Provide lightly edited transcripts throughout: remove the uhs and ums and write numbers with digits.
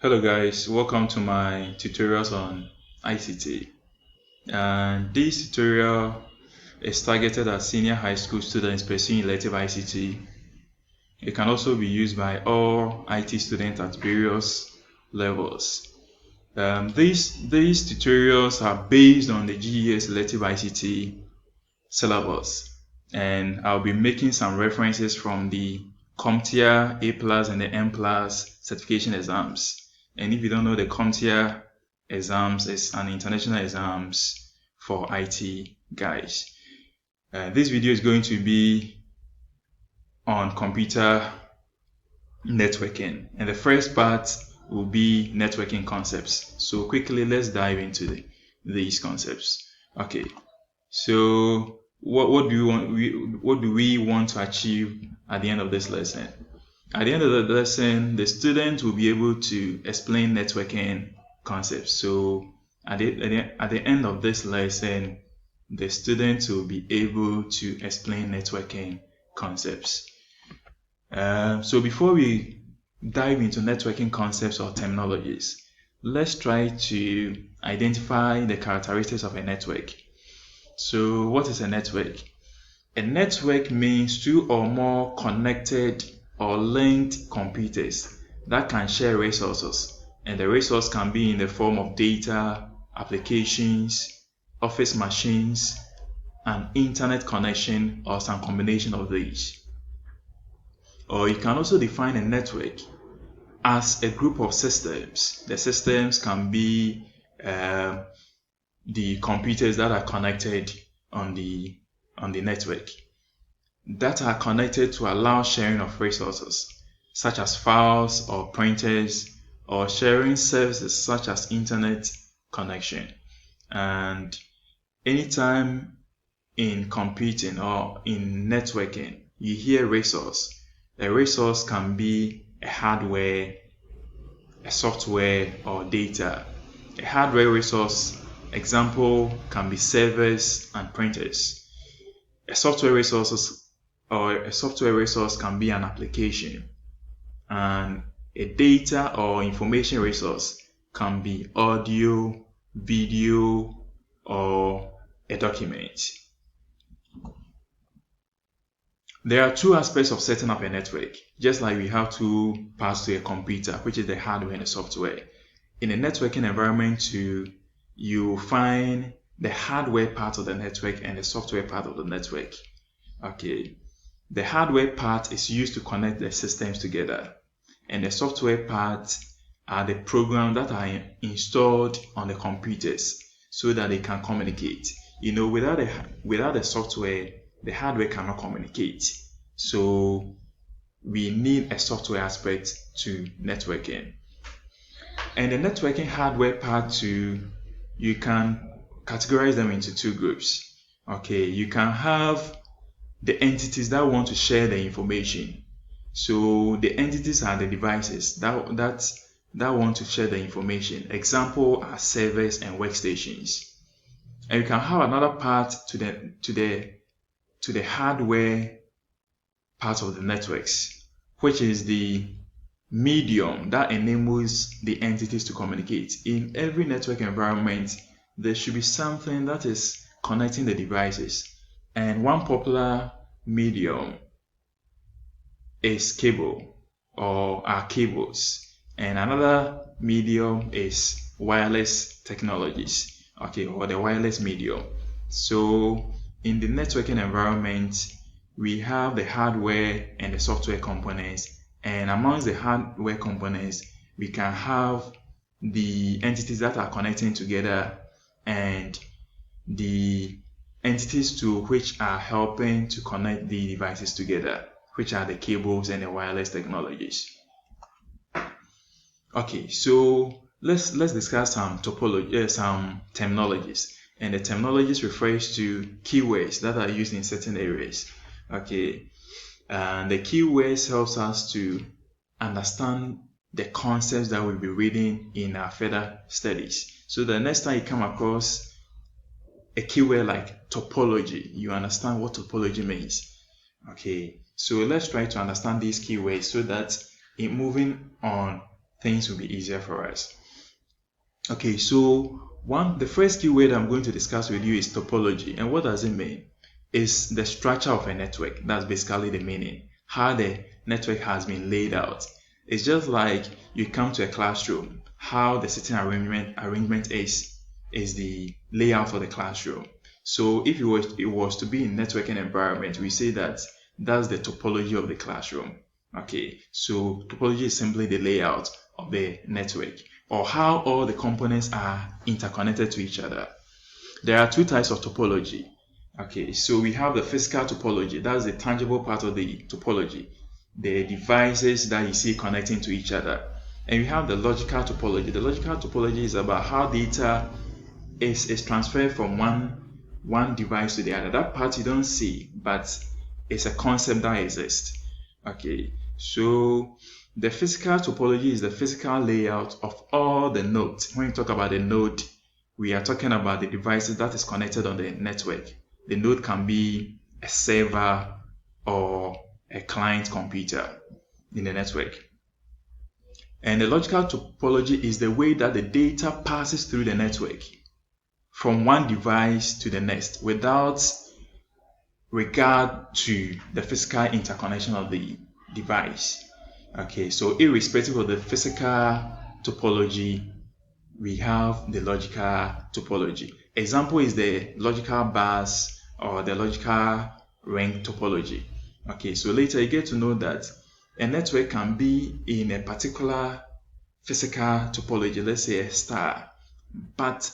Hello guys, welcome to my tutorials on ICT. And this tutorial is targeted at senior high school students pursuing elective ICT. It can also be used by all IT students at various levels. These tutorials are based on the GES elective ICT syllabus, and I'll be making some references from the CompTIA A+ and the M+ certification exams. And if you don't know, the CompTIA exams is an international exams for IT guys. This video is going to be on computer networking, and the first part will be networking concepts. So quickly, let's dive into these concepts. Okay, so what do we want to achieve at the end of this lesson? At the end of the lesson, the student will be able to explain networking concepts. So at the end of this lesson, the student will be able to explain networking concepts. So before we dive into networking concepts or terminologies, let's try to identify the characteristics of a network. So what is a network? A network means two or more connected or linked computers that can share resources, and the resource can be in the form of data, applications, office machines, an internet connection, or some combination of these. Or you can also define a network as a group of systems. The systems can be the computers that are connected on the network, that are connected to allow sharing of resources such as files or printers, or sharing services such as internet connection. And anytime in computing or in networking you hear resource, a resource can be a hardware, a software, or data. A hardware resource example can be servers and printers. A software resource can be an application, and a data or information resource can be audio, video, or a document. There are two aspects of setting up a network, just like we have two parts to a computer, which is the hardware and the software. In a networking environment too, you find the hardware part of the network and the software part of the network. Okay, the hardware part is used to connect the systems together, and the software part are the programs that are installed on the computers so that they can communicate. Without the software, the hardware cannot communicate. So we need a software aspect to networking. And the networking hardware part too, you can categorize them into two groups. Okay, you can have the entities that want to share the information. So the entities are the devices that want to share the information. Example are servers and workstations. And you can have another part to the hardware part of the networks, which is the medium that enables the entities to communicate. In every network environment, there should be something that is connecting the devices, and one popular medium is cable or are cables, and another medium is wireless technologies, okay, or the wireless medium. So in the networking environment, we have the hardware and the software components, and amongst the hardware components we can have the entities that are connecting together and the entities to which are helping to connect the devices together, which are the cables and the wireless technologies. Okay, so let's discuss some terminologies, and the terminologies refers to keywords that are used in certain areas. Okay, and the keywords helps us to understand the concepts that we'll be reading in our further studies. So the next time you come across a keyword like topology, you understand what topology means. Okay, so let's try to understand these keywords so that in moving on things will be easier for us. Okay, so the first keyword I'm going to discuss with you is topology. And what does it mean? It's the structure of a network. That's basically the meaning. How the network has been laid out. It's just like you come to a classroom. How the sitting arrangement is the layout of the classroom. So if it was to be in networking environment, we say that that's the topology of the classroom. Okay, so topology is simply the layout of the network, or how all the components are interconnected to each other. There are two types of topology. Okay, so we have the physical topology. That's the tangible part of the topology, the devices that you see connecting to each other. And we have the logical topology. The logical topology is about how data is transferred from one device to the other. That part you don't see, but it's a concept that exists. Okay, so the physical topology is the physical layout of all the nodes. When we talk about a node, we are talking about the devices that is connected on the network. The node can be a server or a client computer in the network. And the logical topology is the way that the data passes through the network from one device to the next without regard to the physical interconnection of the device. Okay, so irrespective of the physical topology, we have the logical topology. Example is the logical bus or the logical ring topology. Okay, so later you get to know that a network can be in a particular physical topology, let's say a star, but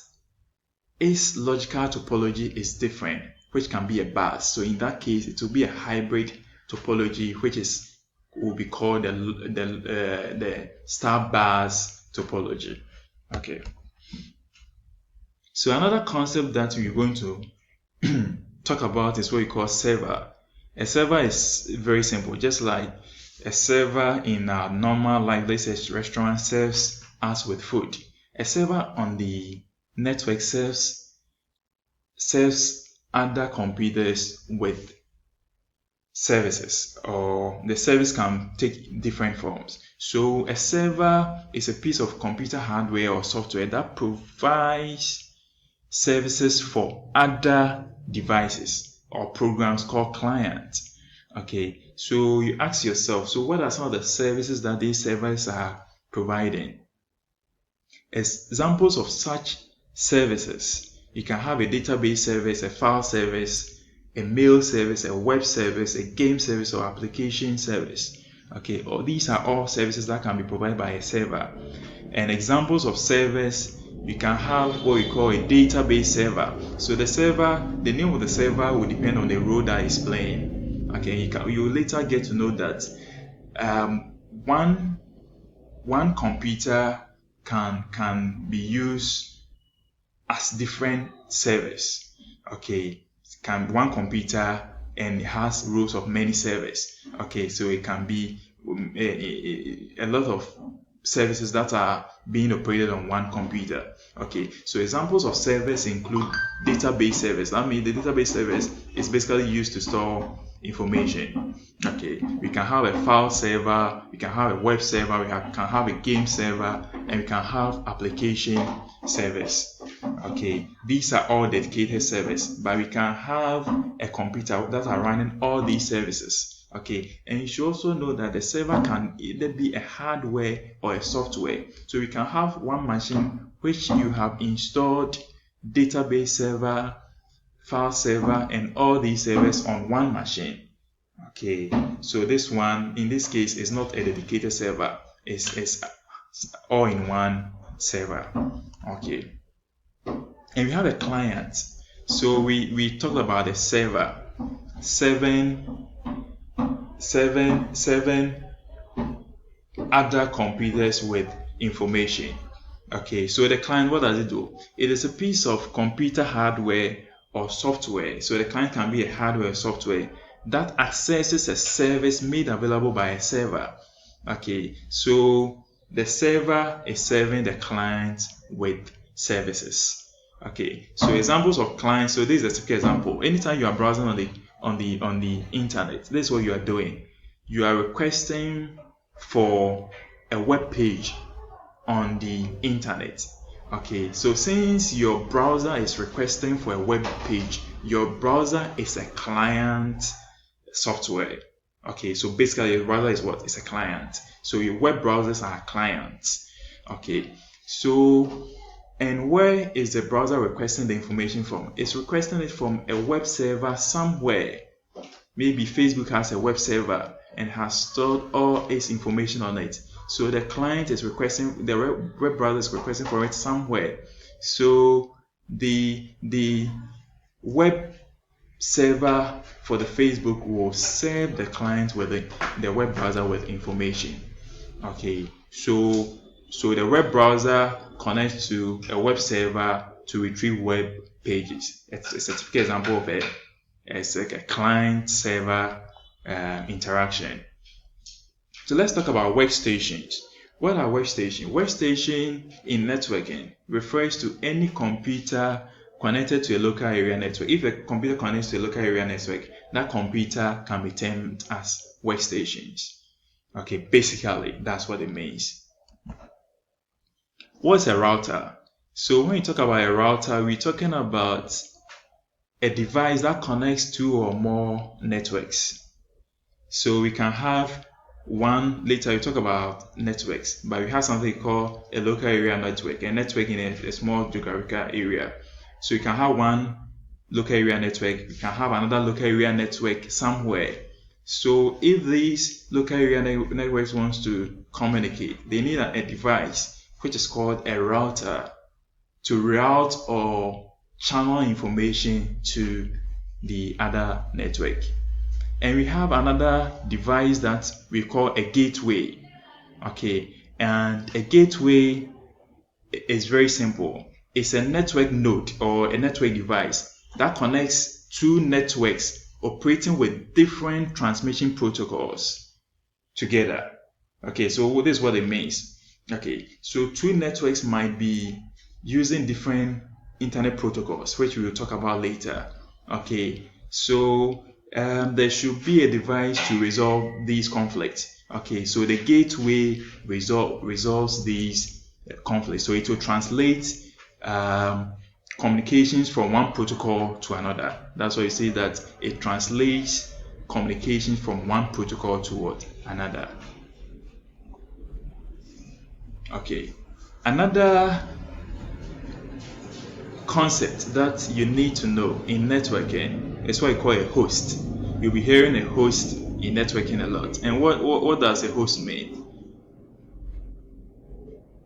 its logical topology is different, which can be a bus. So in that case, it will be a hybrid topology, which will be called the star bus topology. Okay. So another concept that we're going to talk about is what we call server. A server is very simple, just like a server in a normal, like let's say restaurant serves us with food. A server on the network serves other computers with services, or the service can take different forms. So a server is a piece of computer hardware or software that provides services for other devices or programs called clients. Okay, so you ask yourself, so what are some of the services that these servers are providing? Examples of such services: you can have a database service, a file service, a mail service, a web service, a game service, or application service. Okay, these are all services that can be provided by a server. And examples of servers, you can have what we call a database server. So the name of the server will depend on the role that it's playing. Okay, you will later get to know that one computer can be used as different servers. Okay, one computer and it has rows of many servers. Okay, so it can be a lot of services that are being operated on one computer. Okay, so examples of servers include database service. That means the database service is basically used to store information. Okay, we can have a file server, we can have a web server, we can have a game server, and we can have application service. Okay, these are all dedicated service, but we can have a computer that are running all these services. Okay, and you should also know that the server can either be a hardware or a software. So we can have one machine which you have installed database server, file server, and all these servers on one machine. Okay, so this one in this case is not a dedicated server, it's all in one server. Okay, and we have a client. So we talked about the server, seven other computers with information. Okay, so the client, what does it do? It is a piece of computer hardware or software. So the client can be a hardware or software that accesses a service made available by a server. Okay, so the server is serving the client with services. Okay, so examples of clients. So this is a typical example. Anytime you are browsing on the internet, this is what you are doing. You are requesting for a web page on the internet. Okay, so since your browser is requesting for a web page, your browser is a client software. Okay, so basically your browser is what? It's a client. So your web browsers are clients. Okay, so and where is the browser requesting the information from? It's requesting it from a web server somewhere. Maybe Facebook has a web server and has stored all its information on it. So the client is requesting, the web browser is requesting for it somewhere. So the web server for the Facebook will serve the client with the web browser with information. Okay, so the web browser connects to a web server to retrieve web pages. It's a typical example of it's like a client server interaction. So let's talk about workstations. What are workstations? Workstation in networking refers to any computer connected to a local area network. If a computer connects to a local area network, that computer can be termed as workstations. Okay, basically that's what it means. What's a router? So when you talk about a router, we're talking about a device that connects two or more networks. So we can have one, later we talk about networks, but we have something called a local area network, a network in a small geographical area. So you can have one local area network, you can have another local area network somewhere. So if these local area networks wants to communicate, they need a device which is called a router to route or channel information to the other network. And we have another device that we call a gateway. Okay, and a gateway is very simple. It's a network node or a network device that connects two networks operating with different transmission protocols together. Okay, so this is what it means. Okay, so two networks might be using different internet protocols, which we will talk about later. Okay, so there should be a device to resolve these conflicts. Okay, so the gateway resolves these conflicts. So it will translate communications from one protocol to another. That's why you say that it translates communications from one protocol to another. Okay, another concept that you need to know in networking is what you call a host. You'll be hearing a host in networking a lot. And what does a host mean?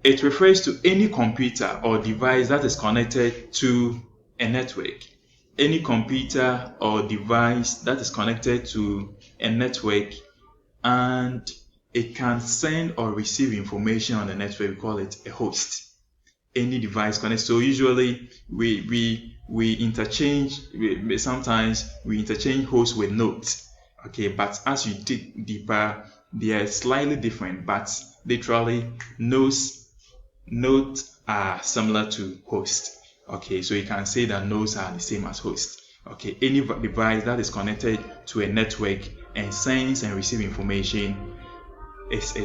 It refers to any computer or device that is connected to a network. Any computer or device that is connected to a network and it can send or receive information on the network, we call it a host. Any device connected. So usually we interchange. Sometimes we interchange hosts with nodes. Okay, but as you dig deeper, they are slightly different. But literally, nodes are similar to host. Okay, so you can say that nodes are the same as host. Okay, any device that is connected to a network and sends and receives information is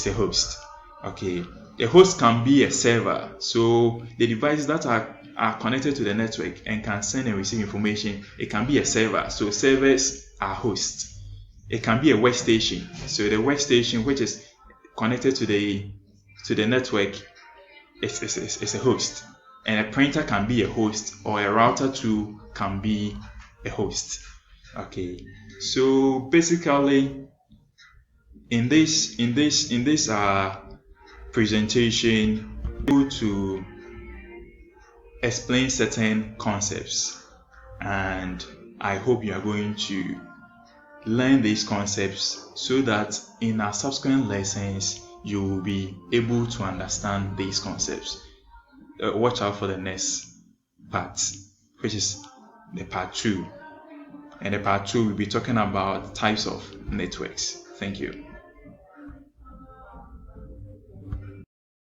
a host. Okay, a host can be a server. So the devices that are connected to the network and can send and receive information, it can be a server. So servers are hosts. It can be a workstation. So the workstation which is connected to the network is a host. And a printer can be a host, or a router too can be a host. Okay, so basically in this presentation, able to explain certain concepts, and I hope you are going to learn these concepts so that in our subsequent lessons you will be able to understand these concepts. Watch out for the next part, which is the part 2, and the part 2 will be talking about types of networks. Thank you.